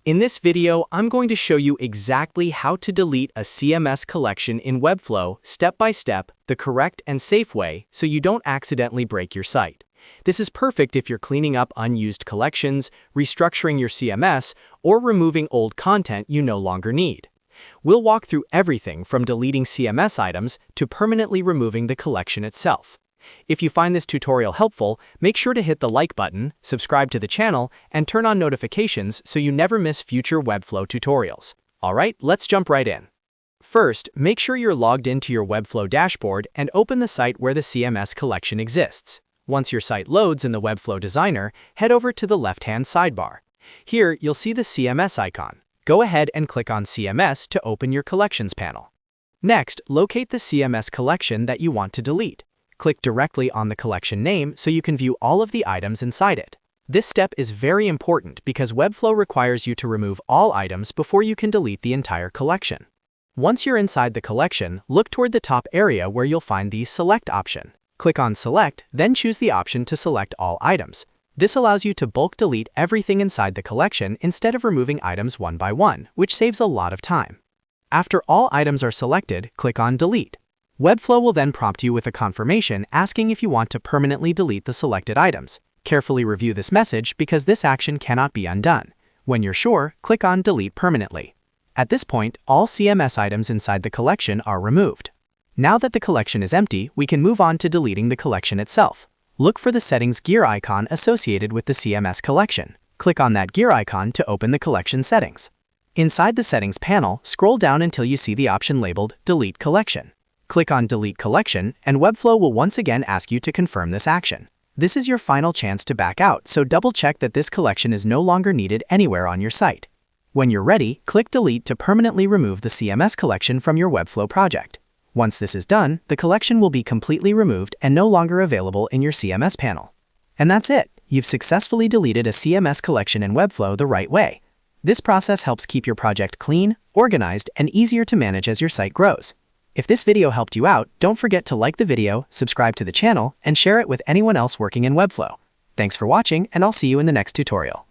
In this video, I'm going to show you exactly how to delete a CMS collection in Webflow step by step, the correct and safe way, so you don't accidentally break your site. This is perfect if you're cleaning up unused collections, restructuring your CMS, or removing old content you no longer need. We'll walk through everything from deleting CMS items to permanently removing the collection itself. If you find this tutorial helpful, make sure to hit the like button, subscribe to the channel, and turn on notifications so you never miss future Webflow tutorials. Alright, let's jump right in. First, make sure you're logged into your Webflow dashboard and open the site where the CMS collection exists. Once your site loads in the Webflow Designer, head over to the left-hand sidebar. Here, you'll see the CMS icon. Go ahead and click on CMS to open your Collections panel. Next, locate the CMS collection that you want to delete. Click directly on the collection name so you can view all of the items inside it. This step is very important because Webflow requires you to remove all items before you can delete the entire collection. Once you're inside the collection, look toward the top area where you'll find the Select option. Click on Select, then choose the option to select all items. This allows you to bulk delete everything inside the collection instead of removing items one by one, which saves a lot of time. After all items are selected, click on Delete. Webflow will then prompt you with a confirmation asking if you want to permanently delete the selected items. Carefully review this message because this action cannot be undone. When you're sure, click on Delete Permanently. At this point, all CMS items inside the collection are removed. Now that the collection is empty, we can move on to deleting the collection itself. Look for the Settings gear icon associated with the CMS collection. Click on that gear icon to open the collection settings. Inside the Settings panel, scroll down until you see the option labeled Delete Collection. Click on Delete Collection, and Webflow will once again ask you to confirm this action. This is your final chance to back out, so double-check that this collection is no longer needed anywhere on your site. When you're ready, click Delete to permanently remove the CMS collection from your Webflow project. Once this is done, the collection will be completely removed and no longer available in your CMS panel. And that's it! You've successfully deleted a CMS collection in Webflow the right way. This process helps keep your project clean, organized, and easier to manage as your site grows. If this video helped you out, don't forget to like the video, subscribe to the channel, and share it with anyone else working in Webflow. Thanks for watching, and I'll see you in the next tutorial.